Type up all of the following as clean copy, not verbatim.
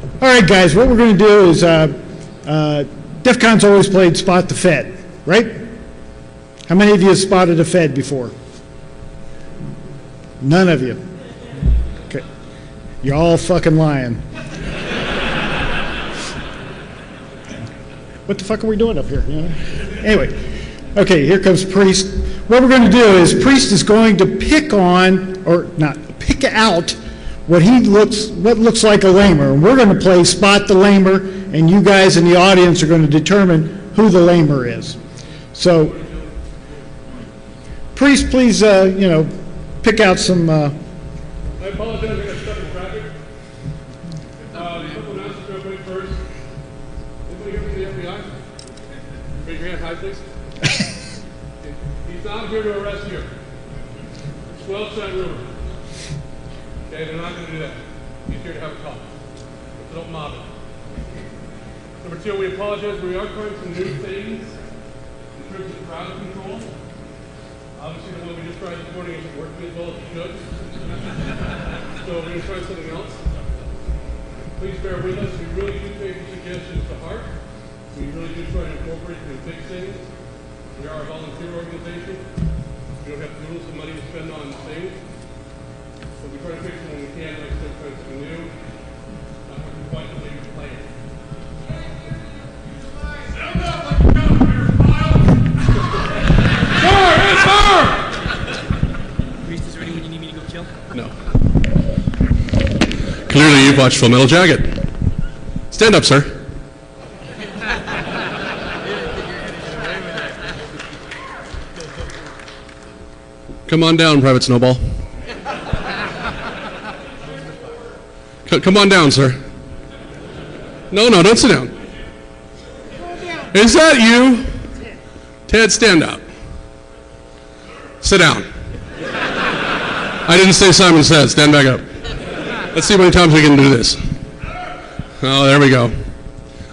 All right, guys, what we're going to do is DEF CON's always played Spot the Fed, right? How many of you have spotted a Fed before? None of you. Okay. You're all fucking lying. What the fuck are we doing up here? You know? Anyway, okay, here comes Priest. What we're going to do is Priest is going to pick on, or not, pick out what looks like a lamer. And we're going to play Spot the Lamer, and you guys in the audience are going to determine who the lamer is. So, Priest, please, pick out some. I apologize, I got stuck in traffic. A couple announcements real quick first. Anybody here from the FBI? Raise your hand high, please. He's not here to arrest you. It's well-said rumor. Okay, they're not going to do that. He's here to have a talk. So don't mob it. Number two, we apologize. We are trying some new things in terms of crowd control. Obviously, the one we just tried this morning isn't working as well as it should. So we're going to try something else. Please bear with us. We really do take the suggestions to heart. We really do try to incorporate and fix things. We are a volunteer organization. We don't have tools and money to spend on things. But we try to fix it when we can, like I said, try something new. Not working quite the way we planned. Stand up like you come here, Kyle! Priest, is there anyone you need me to go kill? No. Clearly you've watched Full Metal Jacket. Stand up, sir. Come on down, Private Snowball. Come on down, sir. No, don't sit down. Is that you? Ted, stand up. Sit down. I didn't say Simon Says. Stand back up. Let's see how many times we can do this. Oh, there we go.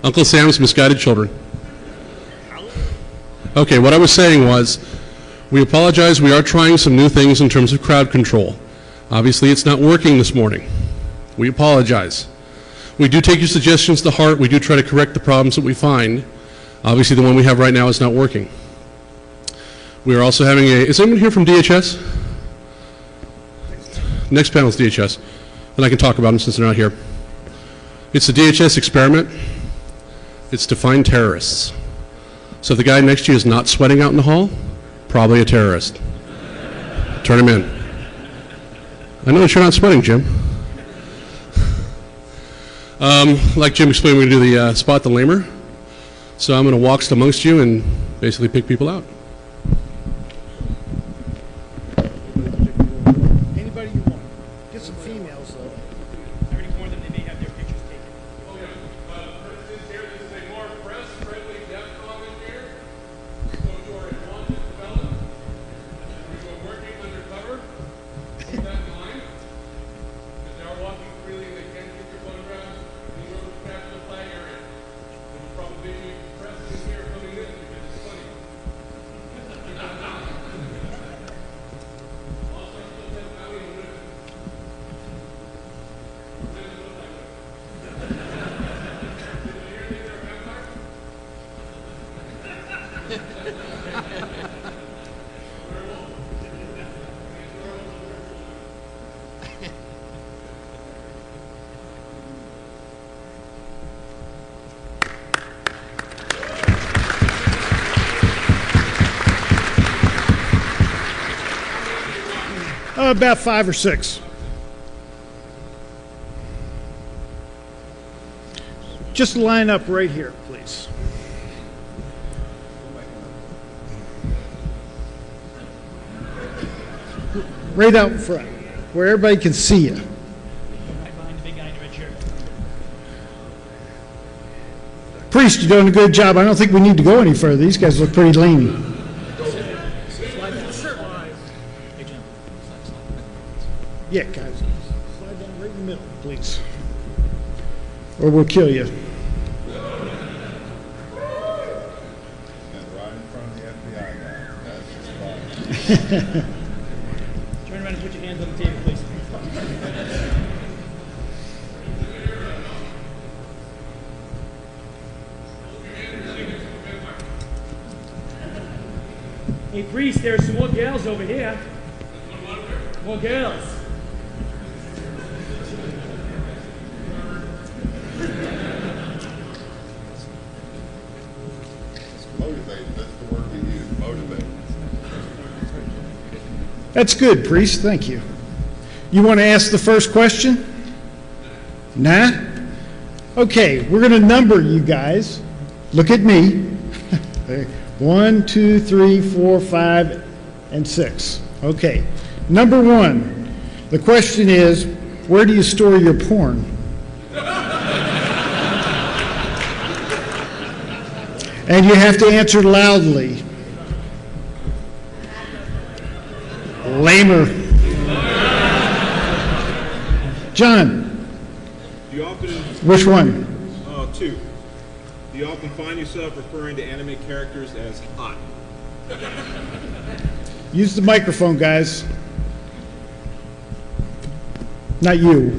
Uncle Sam's misguided children. Okay, what I was saying was, we apologize. We are trying some new things in terms of crowd control. Obviously, it's not working this morning. We apologize. We do take your suggestions to heart. We do try to correct the problems that we find. Obviously, the one we have right now is not working. We are also having is anyone here from DHS? Next panel is DHS, and I can talk about them since they're not here. It's the DHS experiment. It's to find terrorists. So if the guy next to you is not sweating out in the hall, probably a terrorist. Turn him in. I know that you're not sweating, Jim. Like Jim explained, we're going to do the Spot the Lamer. So I'm going to walk amongst you and basically pick people out. Anybody you want. Get some females, though. I already warned them they may have their pictures taken. Oh, yeah. For instance, here, this is a more press-friendly DEF CON in here. So if you are a wanted felon, and you are working undercover, keep that in mind. Because they are walking freely and they can keep your photographs. And you will capture the flag area. There will probably be press in here coming in because it's funny. Also, still have Valley and Women. Women look like that. Did you hear anything there, vampire? Werewolf. About 5 or 6. Just line up right here, please. Right out in front, where everybody can see you. Right behind the big guy in the red shirt. Priest, you're doing a good job. I don't think we need to go any further. These guys look pretty lean. Yeah, guys. Slide down right in the middle, please. Or we'll kill you. And right in front of the FBI guy. That's just fine. Turn around and put your hands on the table, please. Hey, priest, there's some more girls over here. More girls. Motivate, that's the word we use, motivate. That's good, priest, thank you. You want to ask the first question? Nah? Okay, we're going to number you guys. Look at me. 1, 2, 3, 4, 5, and 6. Okay, number 1. The question is, where do you store your porn? And you have to answer loudly. Lamer. John, Do you often, which one? two, do you often find yourself referring to anime characters as hot? Use the microphone, guys. Not you.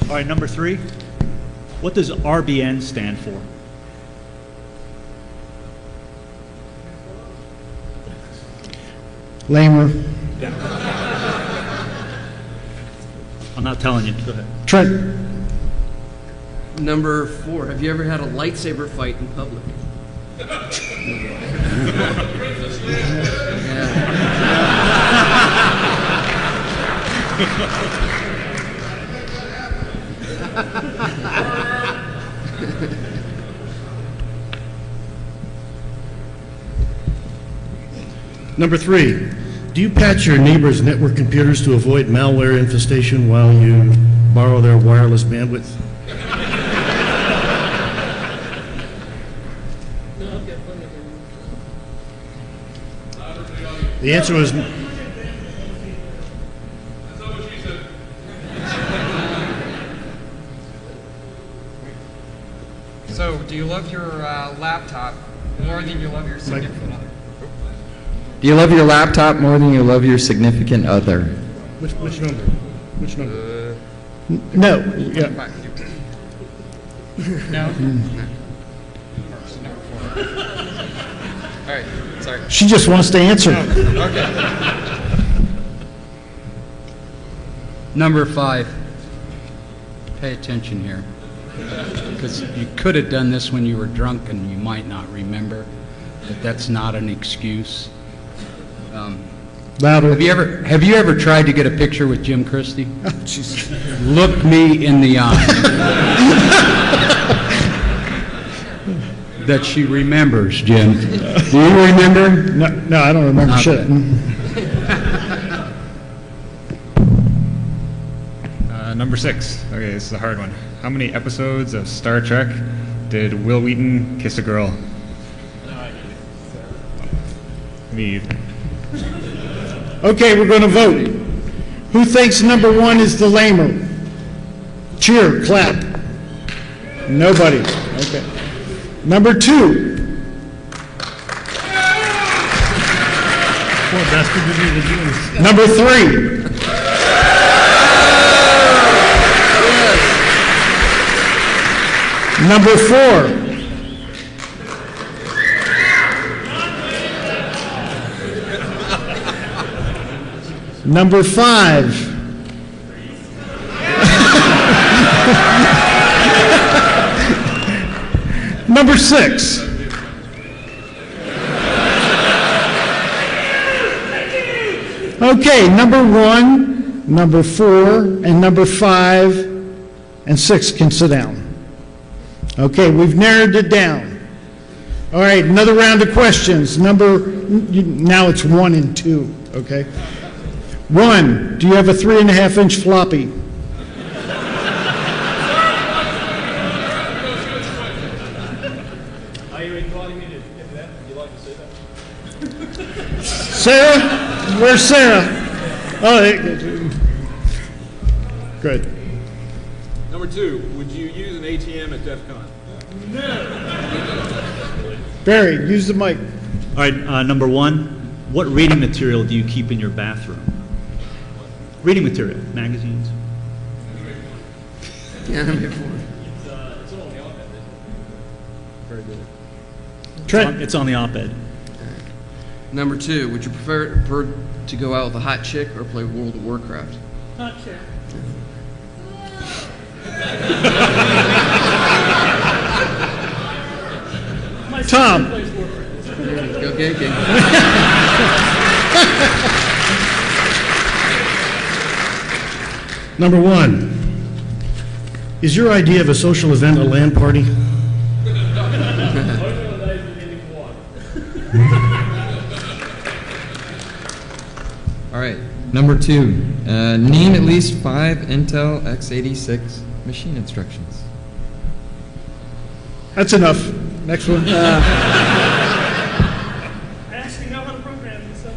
All right, number 3. What does RBN stand for? Lamer. I'm not telling you. Go ahead. Trent. Number 4, have you ever had a lightsaber fight in public? Number 3, do you patch your neighbor's network computers to avoid malware infestation while you borrow their wireless bandwidth? The answer was That's not what she said. So, do you love your laptop more than you love your significant other? Do you love your laptop more than you love your significant other? which number? Which number? No. Yeah. No? So number 4. All right, sorry. She just wants to answer. Okay. Number 5, pay attention here. Because you could have done this when you were drunk and you might not remember, but that's not an excuse. Louder. Have you ever tried to get a picture with Jim Christie? Oh, Jesus. Look me in the eye. That she remembers, Jim. Do you remember? No, I don't remember Okay. shit. Number 6. Okay, this is a hard one. How many episodes of Star Trek did Will Wheaton kiss a girl? Me either. Okay, we're going to vote. Who thinks number 1 is the lamer? Cheer, clap. Nobody. Okay. Number 2. Poor bastard didn't even do this. Number 3. Number 4. Number 5. Number 6. Okay, number 1, number 4, and number 5, and 6 can sit down. Okay, we've narrowed it down. All right, another round of questions. Now it's 1 and 2, okay? 1, do you have a 3.5-inch floppy? Are you inviting me to get that? Would you like to say that? Sarah? Where's Sarah? Oh, good. Number 2, would you use an ATM at DEF CON? Barry, use the mic. All right, number 1. What reading material do you keep in your bathroom? Reading material, magazines. Yeah, number 4. Trent? It's on the op-ed. Number 2, would you prefer to go out with a hot chick or play World of Warcraft? Hot chick. My Tom. sister plays Warcraft. Okay, okay. Number 1, is your idea of a social event a LAN party? All right. Number 2, name at least 5 Intel x86 machine instructions. That's enough. Next one. I actually know how to program this stuff.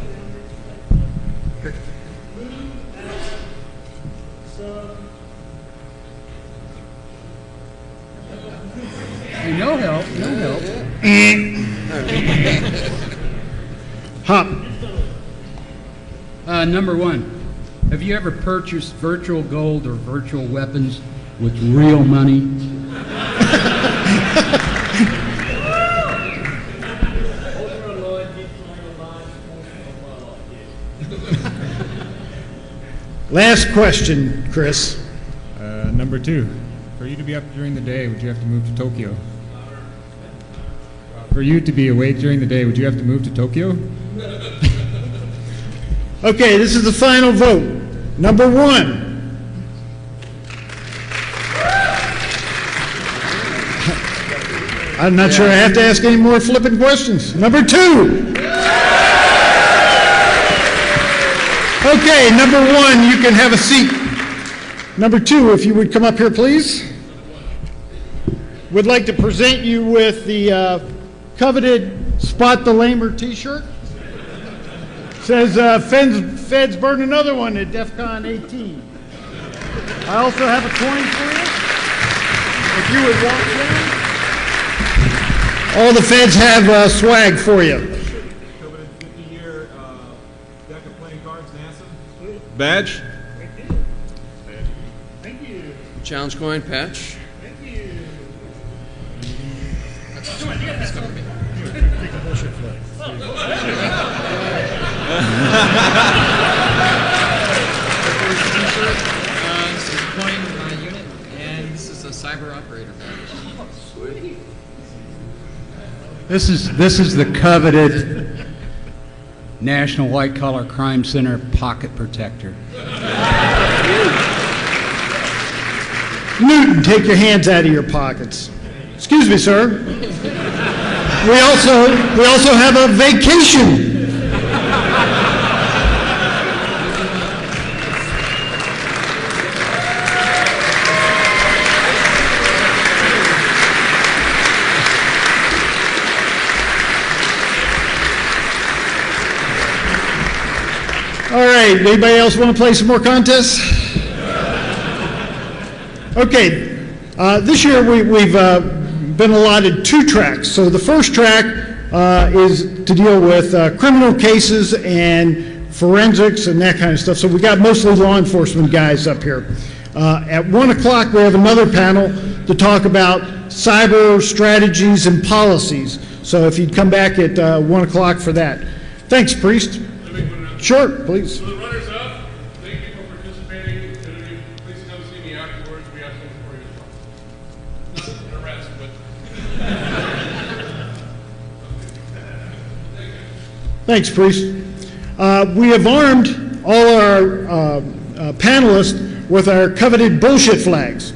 Hey, no help, no help. Hop. Number 1, have you ever purchased virtual gold or virtual weapons with real money? Last question, Chris. Number 2, for you to be up during the day, would you have to move to Tokyo? For you to be awake during the day, would you have to move to Tokyo? Okay, this is the final vote. Number 1. I'm not sure I have to ask any more flippant questions. Number 2. Okay, number 1, you can have a seat. Number 2, if you would come up here, please. Would like to present you with the coveted Spot the Lamer t-shirt. Says, Feds burn another one at DEF CON 18. I also have a coin for you, if you would walk down. All the Feds have swag for you. Coveted 50-year deck of playing cards, NASA. Badge. Challenge coin patch. This is a coin unit, and this is a cyber operator badge. This is the coveted National White Collar Crime Center pocket protector. Newton, take your hands out of your pockets. Excuse me, sir. We also have a vacation. All right, anybody else want to play some more contests? Okay, this year we've been allotted 2 tracks. So the first track is to deal with criminal cases and forensics and that kind of stuff. So we got mostly law enforcement guys up here. At 1 o'clock we have another panel to talk about cyber strategies and policies. So if you'd come back at 1 o'clock for that. Thanks, Priest. Sure, please. So the runners up, thank you for participating. Please come see me afterwards. We have something for you as well. Not an arrest, but Thanks, Priest. We have armed all our panelists with our coveted bullshit flags.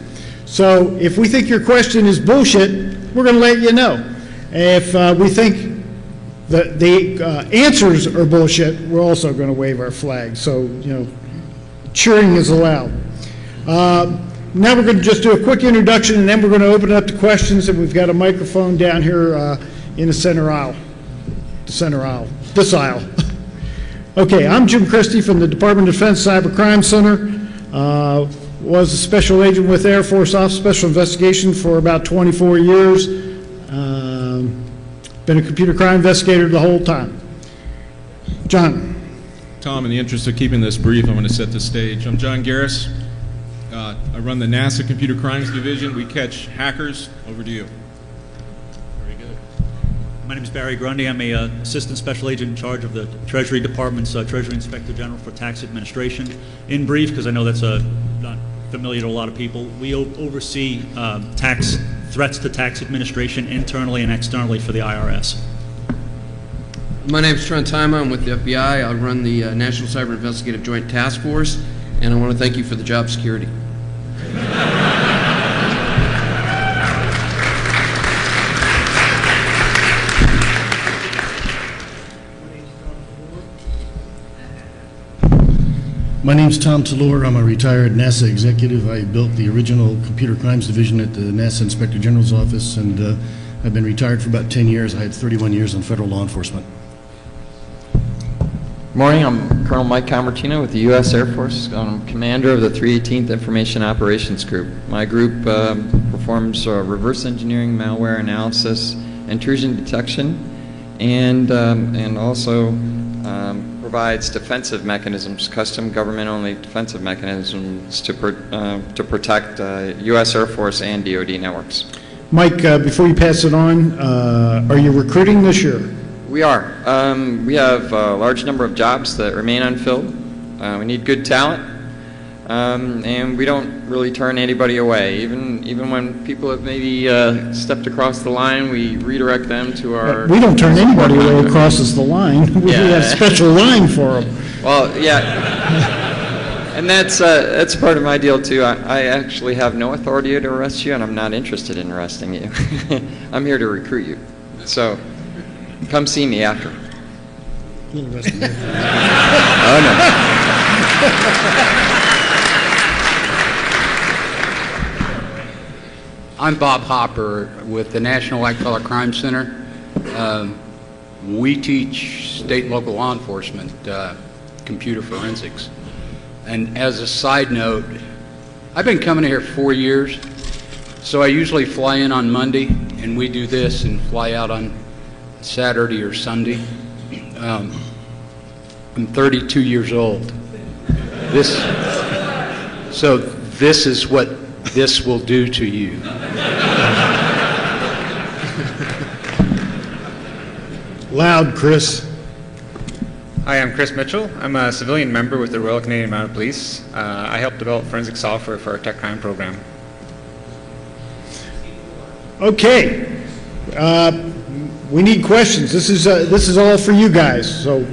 So if we think your question is bullshit, we're going to let you know. If we think the answers are bullshit, we're also going to wave our flag. So, cheering is allowed. Now we're going to just do a quick introduction, and then we're going to open it up to questions, and we've got a microphone down here in the center aisle. This aisle. Okay, I'm Jim Christie from the Department of Defense Cyber Crime Center. Was a special agent with Air Force Office Special Investigation for about 24 years. Been a computer crime investigator the whole time. John. Tom, in the interest of keeping this brief, I'm going to set the stage. I'm John Garris. I run the NASA Computer Crimes Division. We catch hackers. Over to you. Very good. My name is Barry Grundy. I'm a Assistant Special Agent in charge of the Treasury Department's Treasury Inspector General for Tax Administration. In brief, because I know that's not familiar to a lot of people, we oversee tax threats to tax administration internally and externally for the IRS. My name is Trent Tyma. I'm with the FBI. I run the National Cyber Investigative Joint Task Force, and I want to thank you for the job security. My name's Tom Tallur. I'm a retired NASA executive. I built the original Computer Crimes Division at the NASA Inspector General's office, and I've been retired for about 10 years. I had 31 years in federal law enforcement. Morning, I'm Colonel Mike Camartino with the U.S. Air Force. I'm commander of the 318th Information Operations Group. My group performs reverse engineering, malware analysis, intrusion detection, and also provides defensive mechanisms, custom government-only defensive mechanisms to protect U.S. Air Force and DoD networks. Mike, before you pass it on, are you recruiting this year? We are. We have a large number of jobs that remain unfilled. We need good talent, and we don't really turn anybody away. Even when people have maybe stepped across the line, we redirect them to our... We don't turn anybody away who crosses the line. We have a special line for them. Well, yeah. And that's part of my deal, too. I actually have no authority to arrest you, and I'm not interested in arresting you. I'm here to recruit you. So... come see me after. Oh, no. I'm Bob Hopper with the National White Collar Crime Center. We teach state and local law enforcement computer forensics. And as a side note, I've been coming here 4 years, so I usually fly in on Monday, and we do this and fly out on Saturday or Sunday. I'm 32 years old. This is what this will do to you. Loud, Chris. Hi, I'm Chris Mitchell. I'm a civilian member with the Royal Canadian Mounted Police. I help develop forensic software for our tech crime program. Okay. We need questions. This is all for you guys. So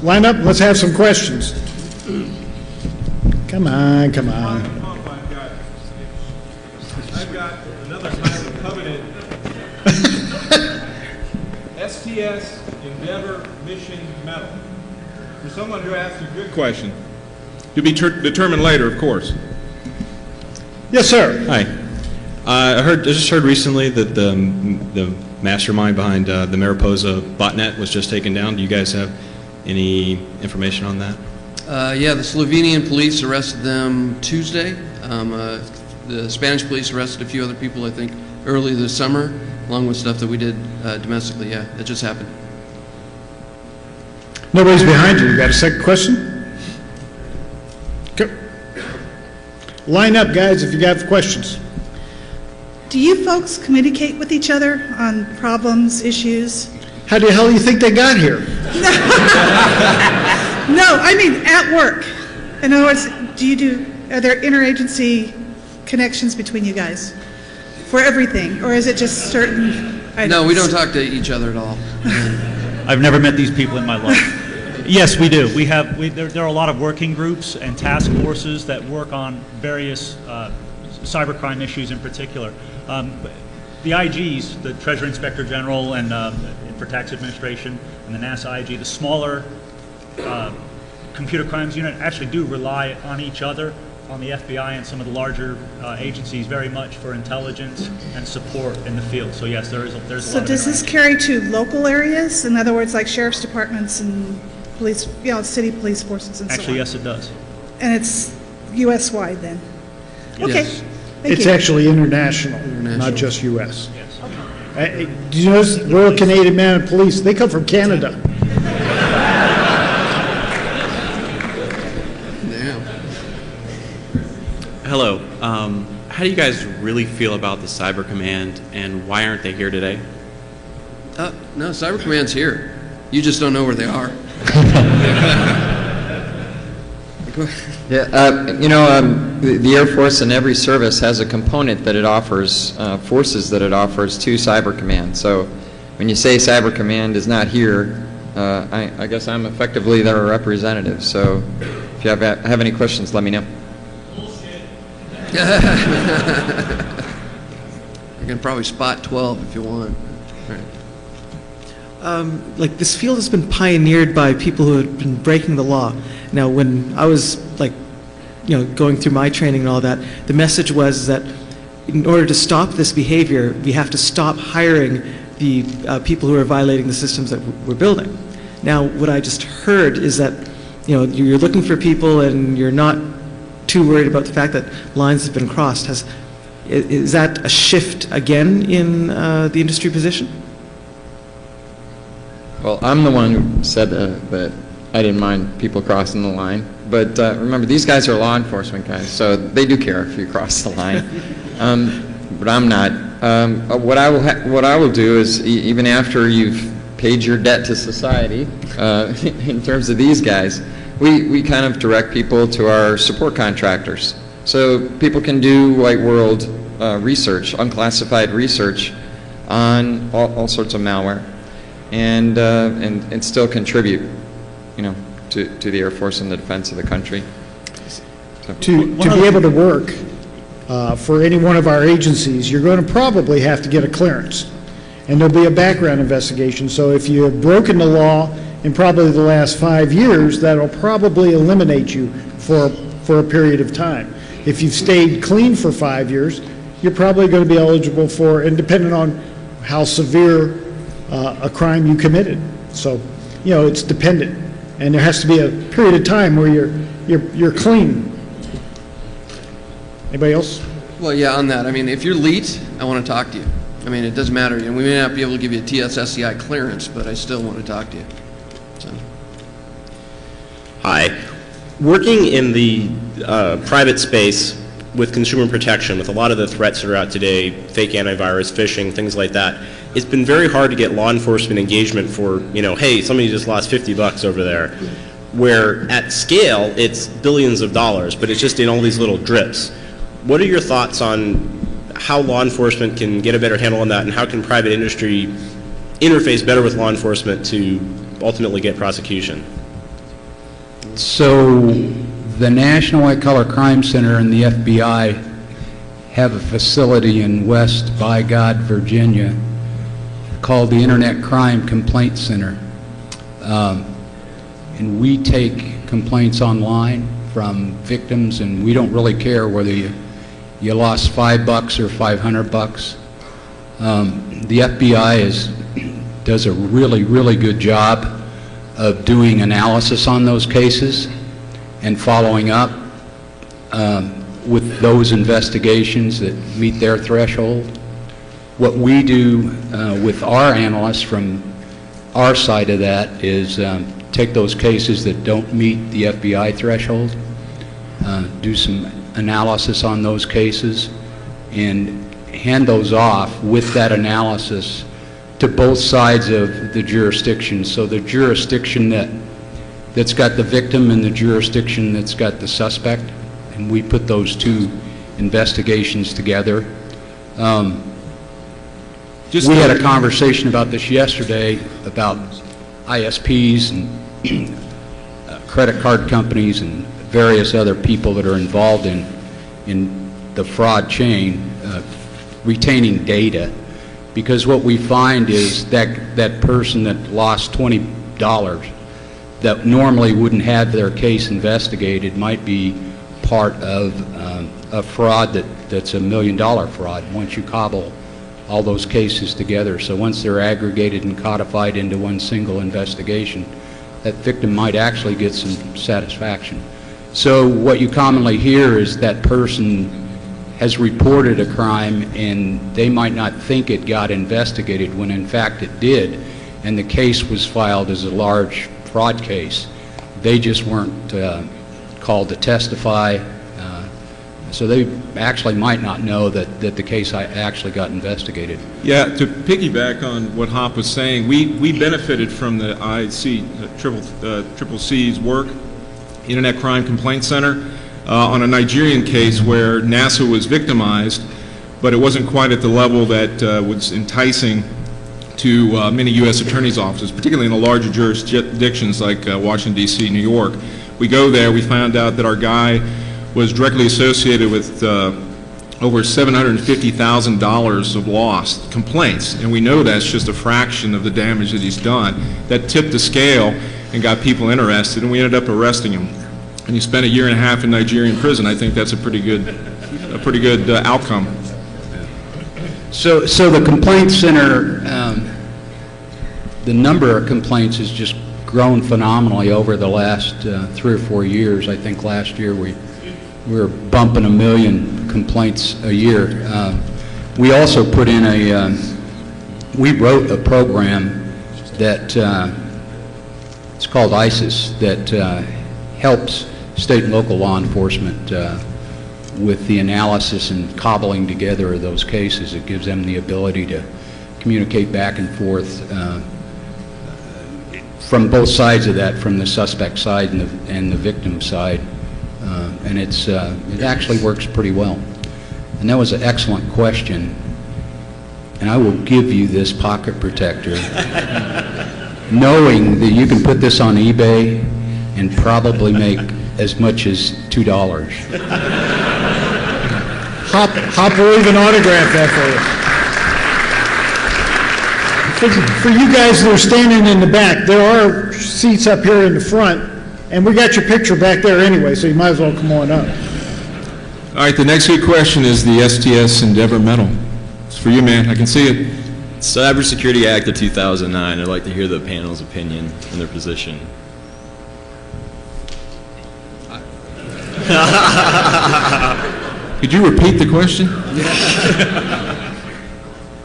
line up. Let's have some questions. Come on, come on. I've got another highly coveted STS Endeavor Mission Medal for someone who asked a good question. To be determined later, of course. Yes, sir. Hi. I just heard recently that the mastermind behind the Mariposa botnet was just taken down. Do you guys have any information on that? Yeah, the Slovenian police arrested them Tuesday. The Spanish police arrested a few other people, I think, early this summer, along with stuff that we did domestically. Yeah, that just happened. Nobody's behind you. You got a second question? Go. Line up, guys, if you got questions. Do you folks communicate with each other on problems, issues? How the hell do you think they got here? No, I mean at work. In other words, are there interagency connections between you guys for everything, or is it just certain items? No, we don't talk to each other at all. I've never met these people in my life. Yes, we do. There are a lot of working groups and task forces that work on various cybercrime issues in particular. The IGs, the Treasury Inspector General and for Tax Administration, and the NASA IG, the smaller computer crimes unit actually do rely on each other, on the FBI and some of the larger agencies very much for intelligence and support in the field. So yes, there's a lot of So does this carry to local areas? In other words, like sheriff's departments and police, city police forces and so on? Actually, yes, it does. And it's U.S.-wide then? Okay. Yes. Thank It's you. actually international, not just U.S. Yes. Do you notice the Royal Canadian Mounted Police, they come from Canada. Hello. How do you guys really feel about the Cyber Command, and why aren't they here today? No, Cyber Command's here. You just don't know where they are. Yeah, the Air Force in every service has a component that it offers, forces that it offers to Cyber Command. So when you say Cyber Command is not here, I guess I'm effectively their representative. So if you have any questions, let me know. You can probably spot 12 if you want. Right. Like this field has been pioneered by people who have been breaking the law. Now, when I was going through my training and all that, the message was that in order to stop this behavior, we have to stop hiring the people who are violating the systems that we're building. Now, what I just heard is that you're looking for people and you're not too worried about the fact that lines have been crossed. Is that a shift again in the industry position? Well, I'm the one who said that I didn't mind people crossing the line. But remember, these guys are law enforcement guys, so they do care if you cross the line. But I'm not. What I will do is, even after you've paid your debt to society, in terms of these guys, we kind of direct people to our support contractors. So people can do white world research, unclassified research on all sorts of malware, and still contribute, to the Air Force and the defense of the country. So. To be able to work for any one of our agencies, you're going to probably have to get a clearance, and there'll be a background investigation. So if you have broken the law in probably the last 5 years, that'll probably eliminate you for a period of time. If you've stayed clean for 5 years, you're probably going to be eligible for, and depending on how severe a crime you committed. So, it's dependent, and there has to be a period of time where you're clean. Anybody else? Well, yeah, on that. I mean, if you're elite, I want to talk to you. I mean, it doesn't matter. We may not be able to give you a TSSCI clearance, but I still want to talk to you. So. Hi. Working in the private space with consumer protection, with a lot of the threats that are out today, fake antivirus, phishing, things like that, it's been very hard to get law enforcement engagement for, hey, somebody just lost $50 over there. Where at scale, it's billions of dollars, but it's just in all these little drips. What are your thoughts on how law enforcement can get a better handle on that, and how can private industry interface better with law enforcement to ultimately get prosecution? So the National White Collar Crime Center and the FBI have a facility in West Bygod, Virginia, called the Internet Crime Complaint Center. And we take complaints online from victims, and we don't really care whether you lost $5 or $500. The FBI does a really, really good job of doing analysis on those cases and following up with those investigations that meet their threshold. What we do with our analysts from our side of that is take those cases that don't meet the FBI threshold, do some analysis on those cases, and hand those off with that analysis to both sides of the jurisdiction. So the jurisdiction that's got the victim and the jurisdiction that's got the suspect, and we put those two investigations together. We had a conversation about this yesterday about ISPs and credit card companies and various other people that are involved in the fraud chain retaining data, because what we find is that person that lost $20 that normally wouldn't have their case investigated might be part of a fraud that's $1 million fraud once you cobble all those cases together. So once they're aggregated and codified into one single investigation, that victim might actually get some satisfaction. So what you commonly hear is that person has reported a crime and they might not think it got investigated when in fact it did, and the case was filed as a large fraud case. They just weren't called to testify. So they actually might not know that the case actually got investigated. Yeah, to piggyback on what Hop was saying, we benefited from the Triple C's work, Internet Crime Complaint Center, on a Nigerian case where NASA was victimized, but it wasn't quite at the level that was enticing to many U.S. attorneys' offices, particularly in the larger jurisdictions like Washington, D.C., New York. We go there, we found out that our guy was directly associated with over $750,000 of lost complaints, and we know that's just a fraction of the damage that he's done. That tipped the scale and got people interested, and we ended up arresting him. And he spent 1.5 years in Nigerian prison. I think that's a pretty good outcome. So the complaint center, the number of complaints has just grown phenomenally over the last 3 or 4 years. I think last year we were bumping 1 million complaints a year. We also put in we wrote a program that it's called ISIS that helps state and local law enforcement with the analysis and cobbling together of those cases. It gives them the ability to communicate back and forth from both sides of that, from the suspect side and the victim side. And it actually works pretty well. And that was an excellent question. And I will give you this pocket protector, knowing that you can put this on eBay and probably make as much as $2. Hop will even autograph that for you. For you guys that are standing in the back, there are seats up here in the front, and we got your picture back there anyway, so you might as well come on up. All right, the next good question is the STS Endeavor Medal. It's for you, man. I can see it. Cybersecurity Act of 2009. I'd like to hear the panel's opinion and their position. Could you repeat the question?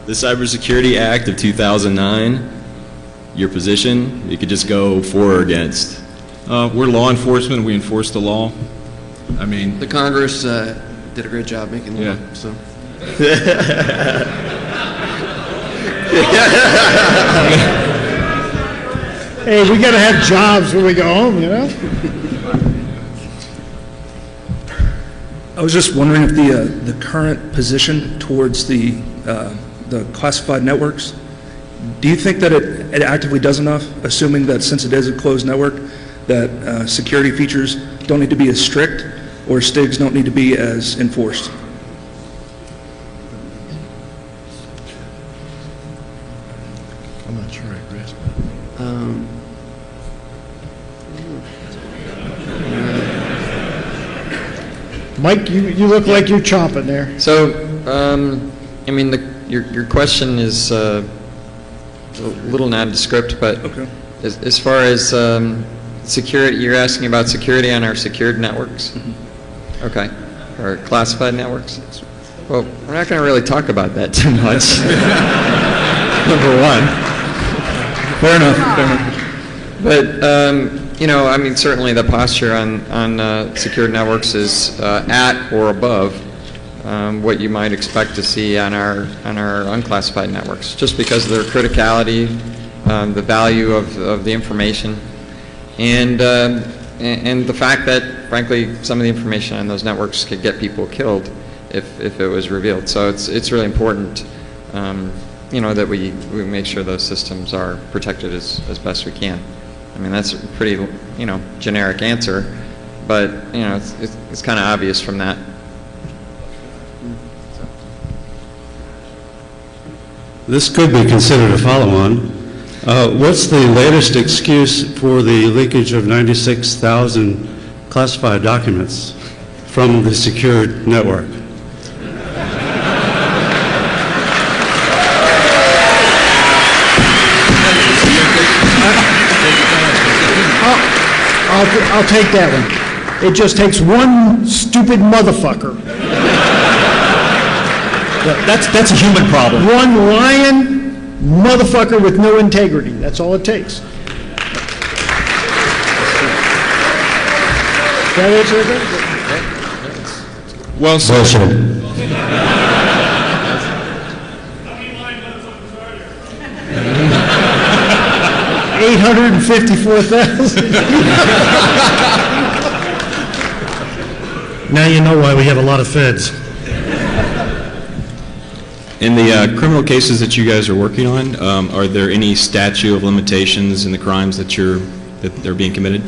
The Cybersecurity Act of 2009, your position, you could just go for or against. We're law enforcement. We enforce the law. I mean, The Congress did a great job making the law, so. Hey, we got to have jobs when we go home, you know? I was just wondering if the current position towards the classified networks, do you think that it actively does enough, assuming that since it is a closed network, that security features don't need to be as strict or STIGs don't need to be as enforced? I'm not sure I grasp Mike, you look like you're chomping there. So, I mean, your question is a little nondescript, but as far as security, you're asking about security on our secured networks? Mm-hmm. Okay. Or classified networks? Well, we're not going to really talk about that too much. Number one. Fair enough. But, you know, I mean, certainly the posture on secured networks is at or above what you might expect to see on our unclassified networks, just because of their criticality, the value of the information, and the fact that, frankly, some of the information on those networks could get people killed if it was revealed. So it's really important, you know, that we make sure those systems are protected as best we can. I mean, that's a pretty, you know, generic answer, but, you know, it's kind of obvious from that. This could be considered a follow-on. What's the latest excuse for the leakage of 96,000 classified documents from the secured network? I'll take that one. It just takes one stupid motherfucker. That's a human problem. One lying motherfucker with no integrity. That's all it takes. That answer it? Well said. Bullshit. 854,000. Now you know why we have a lot of feds. In the criminal cases that you guys are working on, are there any statute of limitations in the crimes that they're being committed?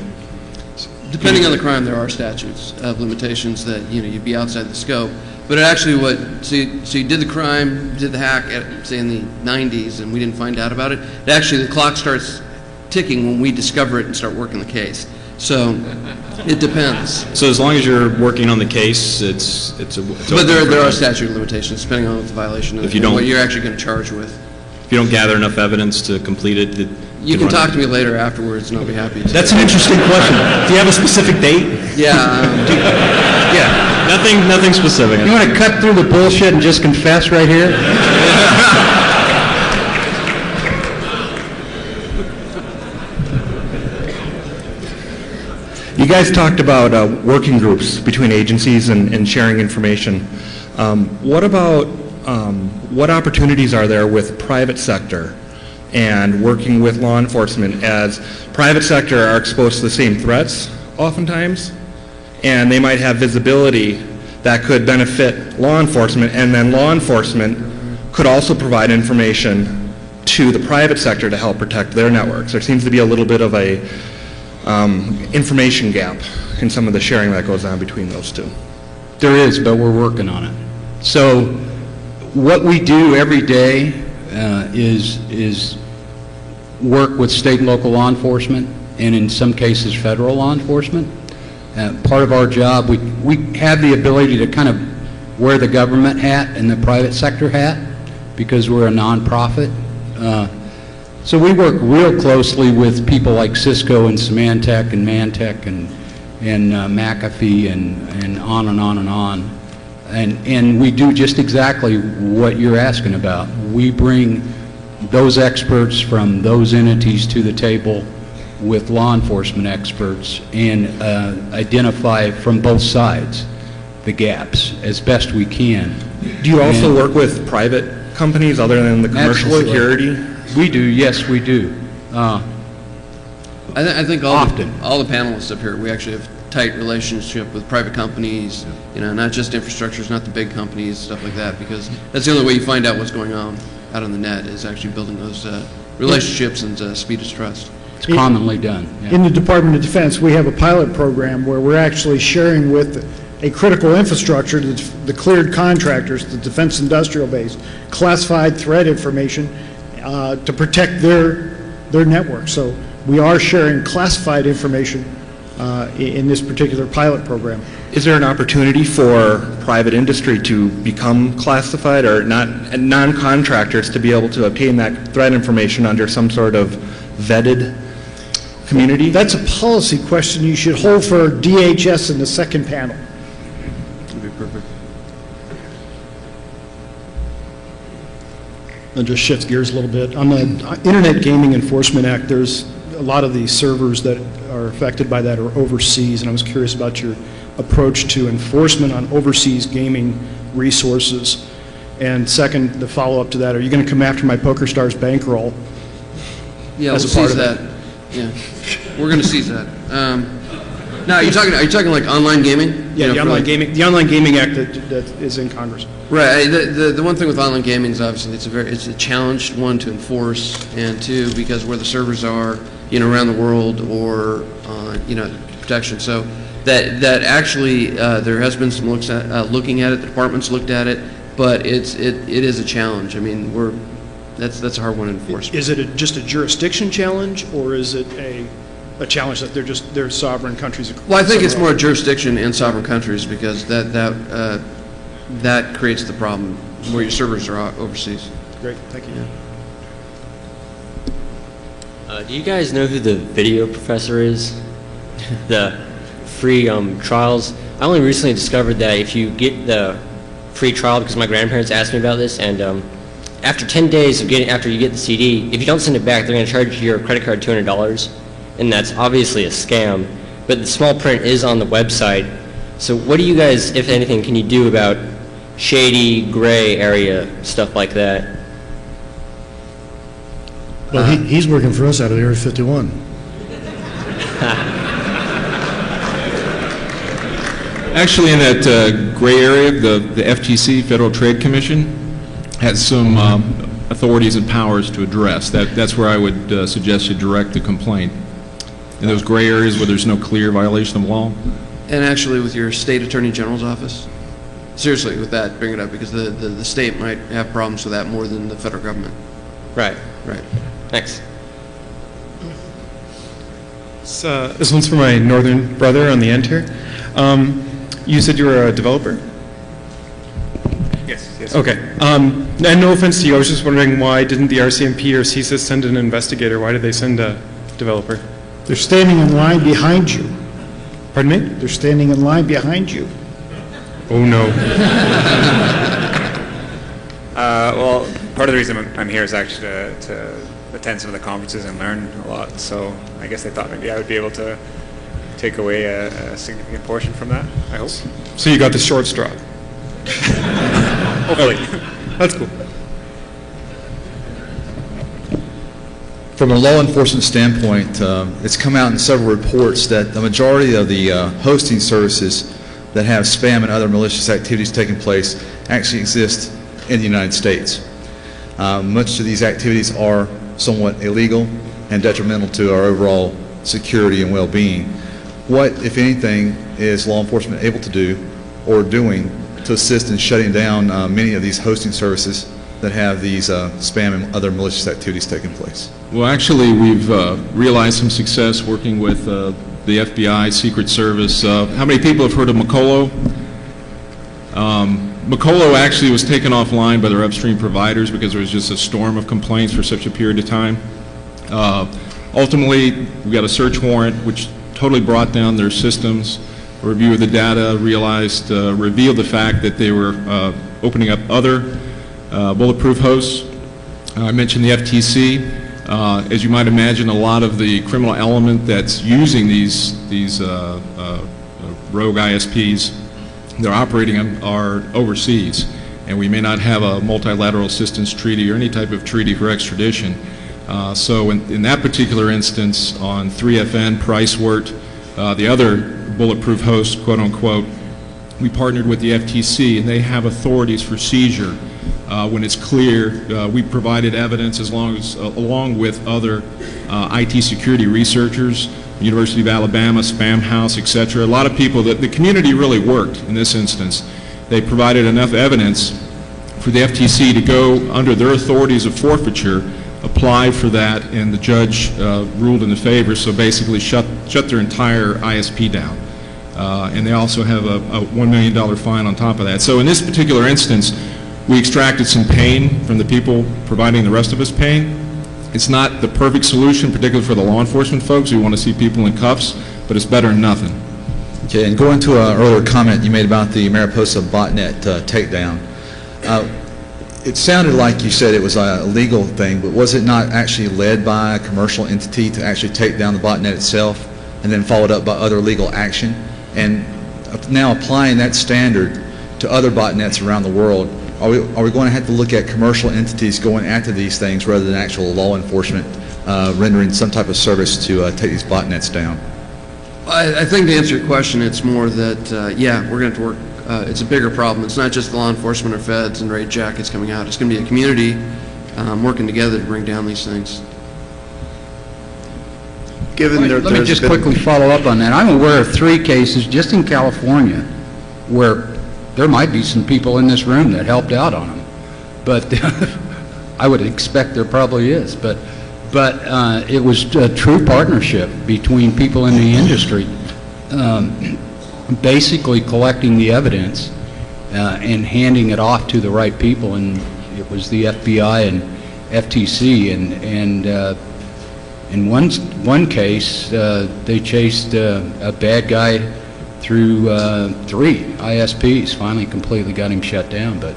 Depending on the crime, there are statutes of limitations that, you'd be outside the scope. But it actually so you did the crime, did the hack, say in the 90s, and we didn't find out about it. Actually, the clock starts ticking when we discover it and start working the case. So it depends. So as long as you're working on the case, it's But there are statute of limitations depending on what the violation is and what you're actually going to charge with. If you don't gather enough evidence to complete it, you can talk to me later afterwards, and I'll be happy to. That's an interesting question. Do you have a specific date? Yeah. Nothing specific. You want to cut through the bullshit and just confess right here? You guys talked about working groups between agencies and sharing information. What about what opportunities are there with private sector and working with law enforcement, as private sector are exposed to the same threats oftentimes, and they might have visibility that could benefit law enforcement, and then law enforcement could also provide information to the private sector to help protect their networks. There seems to be a little bit of a information gap in some of the sharing that goes on between those two. There is, but we're working on it. So what we do every day is work with state and local law enforcement, and in some cases federal law enforcement. Part of our job, we have the ability to kind of wear the government hat and the private sector hat because we're a nonprofit. So we work real closely with people like Cisco and Symantec and Mantech and McAfee and on and on and on. And we do just exactly what you're asking about. We bring those experts from those entities to the table with law enforcement experts and identify from both sides the gaps as best we can. Do you also work with private companies other than the commercial security? We do, yes, we do. I think all the panelists up here, we actually have tight relationship with private companies, not just infrastructures, not the big companies, stuff like that, because that's the only way you find out what's going on out on the net is actually building those relationships and speed of trust. It's commonly done. Yeah. In the Department of Defense, we have a pilot program where we're actually sharing with a critical infrastructure, the cleared contractors, the defense industrial base, classified threat information to protect their network. So we are sharing classified information in this particular pilot program. Is there an opportunity for private industry to become classified, or non-contractors to be able to obtain that threat information under some sort of vetted community? That's a policy question you should hold for DHS in the second panel. That'd be perfect. I'll just shift gears a little bit. On the Internet Gaming Enforcement Act, there's a lot of the servers that are affected by that are overseas, and I was curious about your approach to enforcement on overseas gaming resources. And second, the follow-up to that, are you going to come after my PokerStars bankroll? Yeah, as we'll a part seize of that. Yeah, we're going to seize that. Now, are you talking like online gaming? Yeah, the Online Gaming Act that is in Congress. Right. The one thing with online gaming is obviously it's a challenged one to enforce, and two, because where the servers are, around the world, or protection. So that actually there has been some looking at it. The department's looked at it, but it is a challenge. I mean, that's a hard one to enforce. Is it just a jurisdiction challenge, or is it a challenge that they're sovereign countries? Well, I think it's more jurisdiction and sovereign countries, because that creates the problem where your servers are overseas. Great, thank you. Yeah. Do you guys know who the video professor is? The free trials. I only recently discovered that if you get the free trial, because my grandparents asked me about this, and after 10 days after you get the CD, if you don't send it back, they're going to charge your credit card $200, and that's obviously a scam. But the small print is on the website, So what do you guys, if anything, can you do about shady, gray area, stuff like that? Well, he's working for us out of Area 51. Actually, in that gray area, the FTC, Federal Trade Commission, has some authorities and powers to address. That's where I would suggest you direct the complaint. In those gray areas where there's no clear violation of law. And actually with your state attorney general's office? Seriously, with that, bring it up, because the state might have problems with that more than the federal government. Right. Right. Thanks. This one's for my northern brother on the end here. You said you were a developer? Yes. Okay. And no offense to you, I was just wondering why didn't the RCMP or CISA send an investigator? Why did they send a developer? They're standing in line behind you. Pardon me? They're standing in line behind you. Oh, no. Well, part of the reason I'm here is actually to attend some of the conferences and learn a lot. So I guess they thought maybe I would be able to take away a significant portion from that, I hope. So you got the short straw? Hopefully. That's cool. From a law enforcement standpoint, it's come out in several reports that the majority of the hosting services that have spam and other malicious activities taking place actually exist in the United States. Much of these activities are somewhat illegal and detrimental to our overall security and well-being. What, if anything, is law enforcement able to do or doing to assist in shutting down many of these hosting services that have these spam and other malicious activities taking place? Well, actually, we've realized some success working with the FBI, Secret Service. How many people have heard of Macolo? Macolo actually was taken offline by their upstream providers because there was just a storm of complaints for such a period of time. Ultimately, we got a search warrant which totally brought down their systems. A review of the data revealed the fact that they were opening up other bulletproof hosts. I mentioned the FTC. As you might imagine, a lot of the criminal element that's using these rogue ISPs, they're operating them are overseas, and we may not have a multilateral assistance treaty or any type of treaty for extradition. So in that particular instance, on 3FN, PriceWort, the other bulletproof host, quote unquote, we partnered with the FTC, and they have authorities for seizure. When it's clear, we provided evidence along with other IT security researchers, University of Alabama, Spam House, etc. A lot of people, the community really worked in this instance. They provided enough evidence for the FTC to go under their authorities of forfeiture, apply for that, and the judge ruled in the favor, so basically shut their entire ISP down. And they also have a $1 million fine on top of that. So in this particular instance, we extracted some pain from the people providing the rest of us pain. It's not the perfect solution, particularly for the law enforcement folks. We want to see people in cuffs, but it's better than nothing. Okay, and going to an earlier comment you made about the Mariposa botnet takedown. It sounded like you said it was a legal thing, but was it not actually led by a commercial entity to actually take down the botnet itself and then followed up by other legal action? And now applying that standard to other botnets around the world, are we going to have to look at commercial entities going after these things rather than actual law enforcement rendering some type of service to take these botnets down? I think to answer your question, it's more that, yeah, we're going to have to work. It's a bigger problem. It's not just the law enforcement or feds and raid jackets coming out. It's going to be a community working together to bring down these things. Let me just quickly follow up on that. I'm aware of 3 cases just in California where there might be some people in this room that helped out on them, but I would expect there probably is. But it was a true partnership between people in the industry, basically collecting the evidence and handing it off to the right people, and it was the FBI and FTC, and in one case they chased a bad guy through 3 ISPs, finally completely got him shut down. But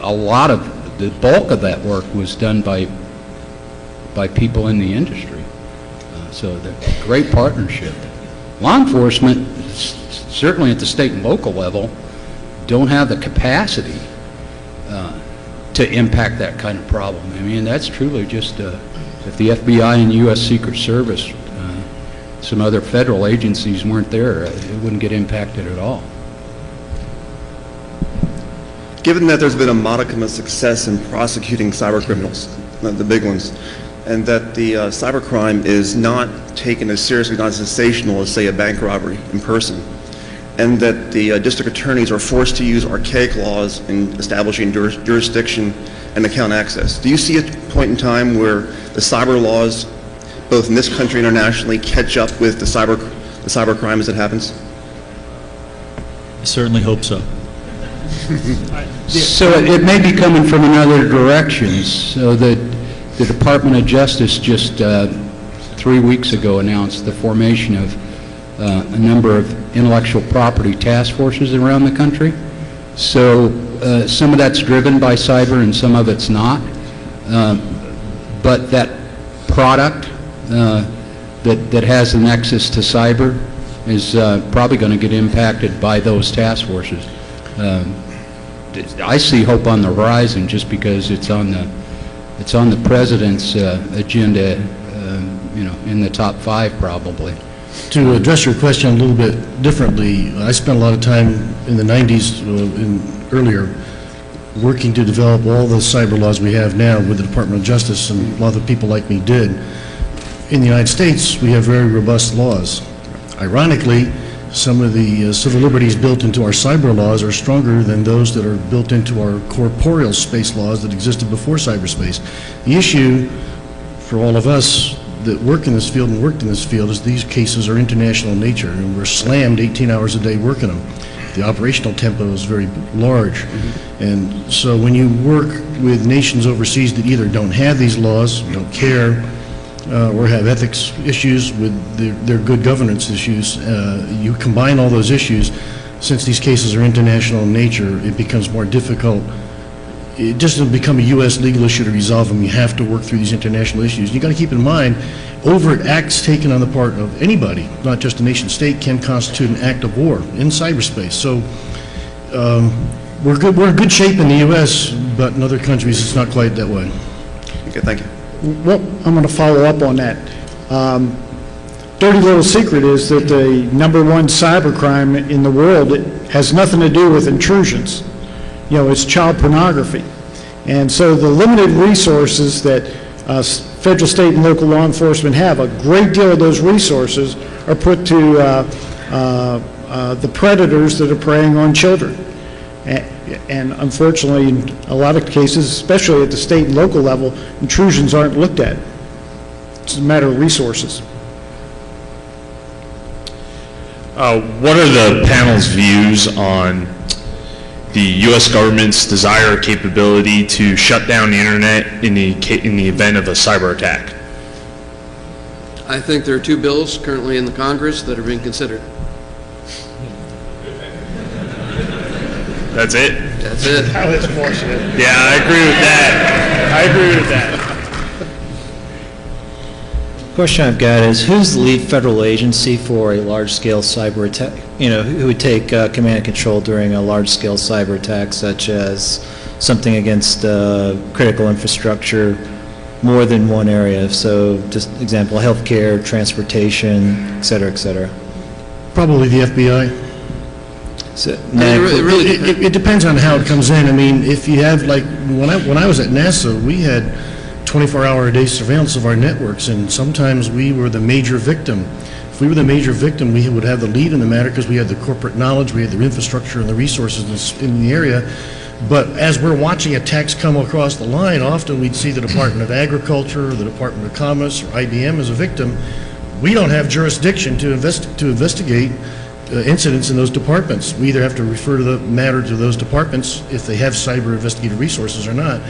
a lot of the bulk of that work was done by people in the industry. So the great partnership. Law enforcement certainly at the state and local level, don't have the capacity to impact that kind of problem. I mean, that's truly just, if the FBI and U.S. Secret Service, some other federal agencies weren't there, it wouldn't get impacted at all. Given that there's been a modicum of success in prosecuting cyber criminals, the big ones, and that the cybercrime is not taken as seriously, not as sensational as, say, a bank robbery in person, and that the district attorneys are forced to use archaic laws in establishing jurisdiction and account access, do you see a point in time where the cyber laws, both in this country and internationally, catch up with the cyber crime as it happens? I certainly hope so. So it may be coming from another direction. So that the Department of Justice just 3 weeks ago announced the formation of a number of intellectual property task forces around the country. So some of that's driven by cyber and some of it's not. But that product that has a nexus to cyber is probably going to get impacted by those task forces. I see hope on the horizon just because it's on the president's agenda, in the top 5 probably. To address your question a little bit differently, I spent a lot of time in the 90s and earlier working to develop all the cyber laws we have now with the Department of Justice, and a lot of people like me did. In the United States, we have very robust laws. Ironically, some of the civil liberties built into our cyber laws are stronger than those that are built into our corporeal space laws that existed before cyberspace. The issue for all of us that work in this field and worked in this field is these cases are international in nature, and we're slammed 18 hours a day working them. The operational tempo is very large. And so when you work with nations overseas that either don't have these laws, don't care, or have ethics issues with their good governance issues, you combine all those issues, since these cases are international in nature, it becomes more difficult. It just doesn't become a U.S. legal issue to resolve them. You have to work through these international issues. You've got to keep in mind, overt acts taken on the part of anybody, not just a nation state, can constitute an act of war in cyberspace. So we're good. We're in good shape in the U.S., but in other countries it's not quite that way. Okay, thank you. Well, I'm going to follow up on that. Dirty little secret is that the #1 cybercrime in the world has nothing to do with intrusions. It's child pornography. And so the limited resources that federal, state, and local law enforcement have, a great deal of those resources are put to the predators that are preying on children. And unfortunately, in a lot of cases, especially at the state and local level, intrusions aren't looked at. It's a matter of resources. What are the panel's views on the U.S. government's desire or capability to shut down the internet in the event of a cyber attack? I think there are 2 bills currently in the Congress that are being considered. That's it? That's it. That was bullshit. Yeah, I agree with that. Question I've got is, who's the lead federal agency for a large-scale cyber attack? Who would take command and control during a large-scale cyber attack, such as something against critical infrastructure, more than one area? So, just example, healthcare, transportation, et cetera, et cetera. Probably the FBI. So, it depends on how it comes in. I mean, if you have, like, when I was at NASA, we had 24-hour-a-day surveillance of our networks, and sometimes we were the major victim. If we were the major victim, we would have the lead in the matter because we had the corporate knowledge, we had the infrastructure and the resources in the area. But as we're watching attacks come across the line, often we'd see the Department of Agriculture, or the Department of Commerce, or IBM as a victim. We don't have jurisdiction to investigate incidents in those departments. We either have to refer to the matter to those departments if they have cyber investigative resources or not.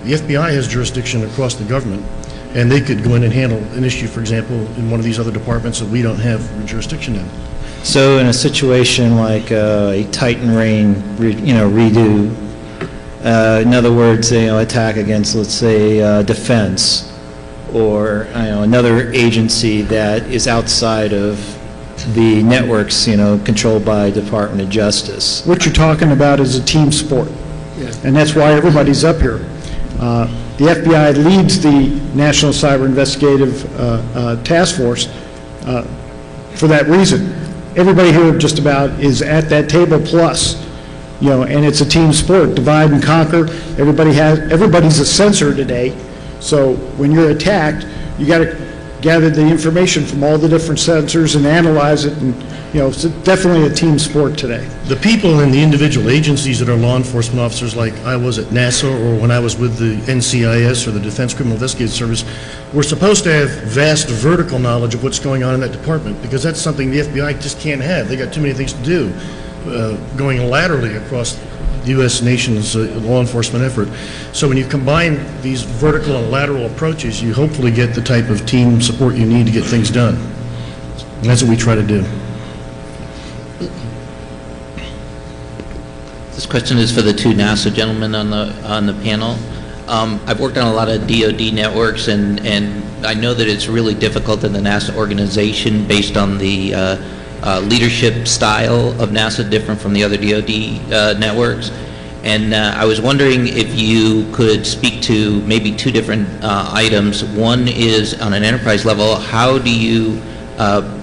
The FBI has jurisdiction across the government, and they could go in and handle an issue, for example, in one of these other departments that we don't have jurisdiction in. So in a situation like a Titan Rain, redo, in other words, attack against, let's say, defense, or another agency that is outside of the networks, controlled by Department of Justice. What you're talking about is a team sport, and that's why everybody's up here. The FBI leads the National Cyber Investigative Task Force for that reason. Everybody here just about is at that table plus, and it's a team sport, divide and conquer. Everybody's a sensor today, so when you're attacked, you got to gather the information from all the different sensors and analyze it, and it's definitely a team sport today. The people in the individual agencies that are law enforcement officers, like I was at NASA or when I was with the NCIS or the Defense Criminal Investigative Service, we're supposed to have vast vertical knowledge of what's going on in that department, because that's something the FBI just can't have. They got too many things to do, going laterally across the U.S. nation's law enforcement effort. So when you combine these vertical and lateral approaches, you hopefully get the type of team support you need to get things done. And that's what we try to do. This question is for the two NASA gentlemen on the panel. I've worked on a lot of DoD networks, and I know that it's really difficult in the NASA organization based on the leadership style of NASA, different from the other DoD networks. And I was wondering if you could speak to maybe two different items. One is on an enterprise level, how do you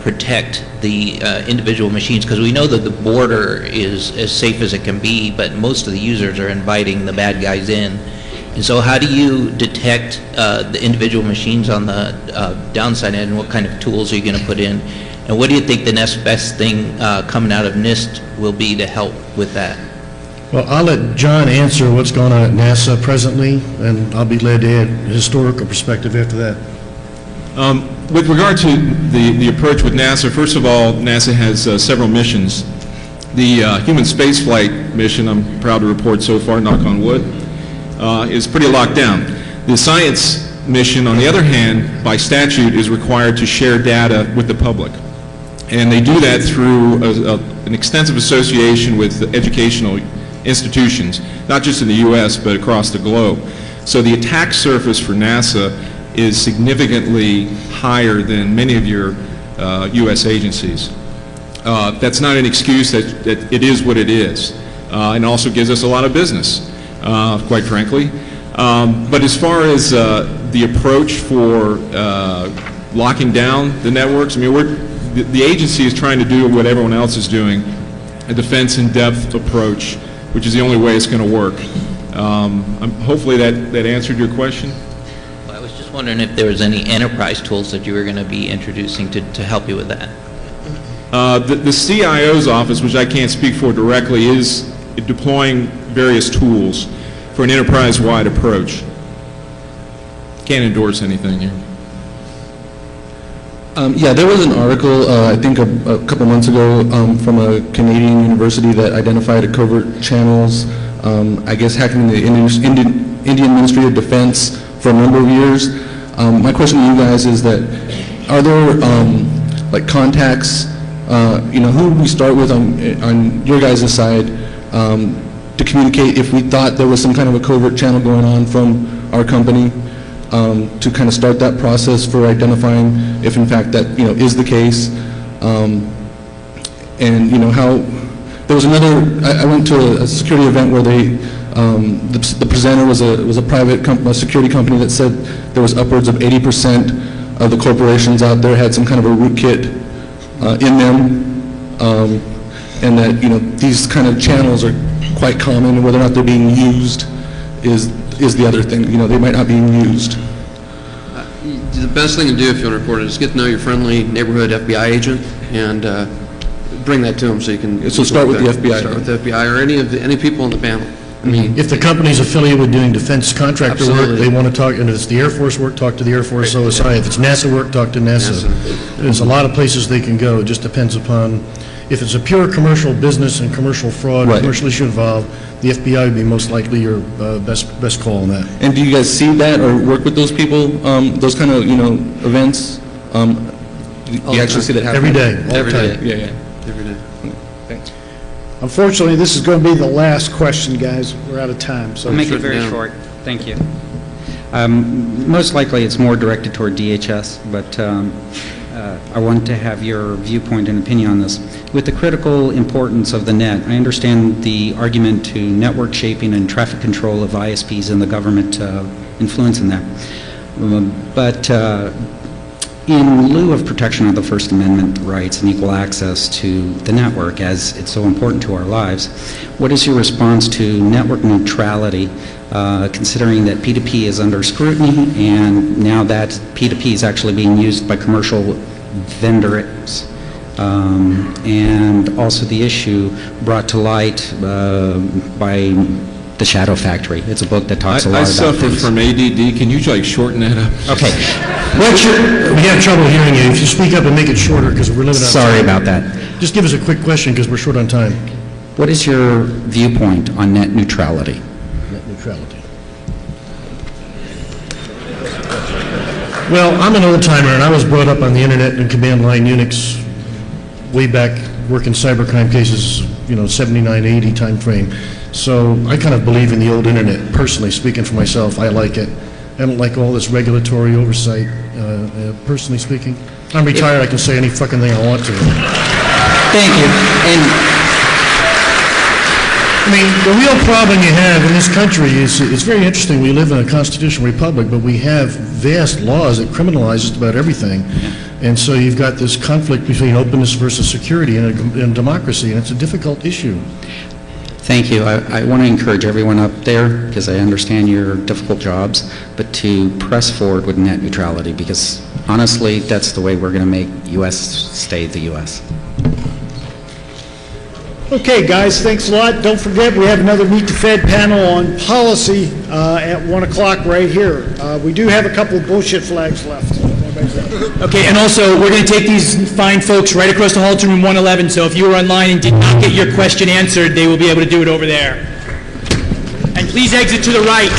protect the individual machines? Because we know that the border is as safe as it can be, but most of the users are inviting the bad guys in. And so how do you detect the individual machines on the downside end, and what kind of tools are you going to put in? And what do you think the next best thing coming out of NIST will be to help with that? Well, I'll let John answer what's going on at NASA presently, and I'll be glad to add a historical perspective after that. With regard to the approach with NASA, first of all, NASA has several missions. The human spaceflight mission, I'm proud to report so far, knock on wood, is pretty locked down. The science mission, on the other hand, by statute, is required to share data with the public. And they do that through an extensive association with educational institutions, not just in the U.S., but across the globe. So the attack surface for NASA is significantly higher than many of your U.S. agencies. That's not an excuse that it is what it is, and also gives us a lot of business, quite frankly. But as far as the approach for locking down the networks, I mean, the agency is trying to do what everyone else is doing, a defense in-depth approach, which is the only way it's going to work. Hopefully that answered your question. Well, I was just wondering if there was any enterprise tools that you were going to be introducing to help you with that. The CIO's office, which I can't speak for directly, is deploying various tools for an enterprise-wide approach. Can't endorse anything here. Yeah, there was an article, I think a couple months ago, from a Canadian university that identified covert channels, I guess hacking the Indian Ministry of Defense for a number of years. My question to you guys is that, are there like contacts, who would we start with on your guys' side to communicate if we thought there was some kind of a covert channel going on from our company? To kind of start that process for identifying if in fact that is the case, and how there was another. I went to a security event where the presenter was a private security company that said there was upwards of 80% of the corporations out there had some kind of a rootkit in them, and that these kind of channels are quite common, and whether or not they're being used is the other thing. They might not be used. The best thing to do if you want to report it is get to know your friendly neighborhood FBI agent and bring that to them so you can. So start with the FBI. Start with the FBI or any people on the panel. I mean, if the company's affiliated with doing defense contractor Absolutely. work, they want to talk, and if it's the Air Force work, talk to the Air Force OSI. If it's NASA work, talk to NASA. There's a lot of places they can go. It just depends upon, if it's a pure commercial business and commercial fraud, Right. commercial issue involved, the FBI would be most likely your best call on that. And do you guys see that or work with those people, those kind of events? You actually see that happen Every day, all Every the day. time. Yeah. every day. Thanks. Unfortunately, this is going to be the last question, guys. We're out of time. So I'll make it very short. Thank you. Most likely, it's more directed toward DHS, but I want to have your viewpoint and opinion on this. With the critical importance of the net, I understand the argument to network shaping and traffic control of ISPs and the government influence in that. But in lieu of protection of the First Amendment rights and equal access to the network, as it's so important to our lives, what is your response to network neutrality, considering that P2P is under scrutiny and now that P2P is actually being used by commercial vendors? And also the issue brought to light by The Shadow Factory. It's a book that talks a lot about I suffer things. from ADD. Can you shorten that up? Okay. We have trouble hearing you. If you speak up and make it shorter, because we're limited on time. Sorry about that. Just give us a quick question, because we're short on time. What is your viewpoint on net neutrality? Net neutrality. Well, I'm an old-timer, and I was brought up on the internet and command line Unix way back, working cybercrime cases, 79, 80 time frame. So I kind of believe in the old internet, personally, speaking for myself. I like it. I don't like all this regulatory oversight, personally speaking. I'm retired, I can say any fucking thing I want to. Thank you. I mean, the real problem you have in this country is, it's very interesting, we live in a constitutional republic, but we have vast laws that criminalize just about everything. And so you've got this conflict between openness versus security in democracy, and it's a difficult issue. Thank you. I want to encourage everyone up there, because I understand your difficult jobs, but to press forward with net neutrality, because honestly, that's the way we're going to make U.S. stay the U.S. Okay, guys, thanks a lot. Don't forget, we have another Meet the Fed panel on policy at 1 o'clock right here. We do have a couple of bullshit flags left. Okay, and also, we're going to take these fine folks right across the hall to room 111, so if you were online and did not get your question answered, they will be able to do it over there. And please exit to the right.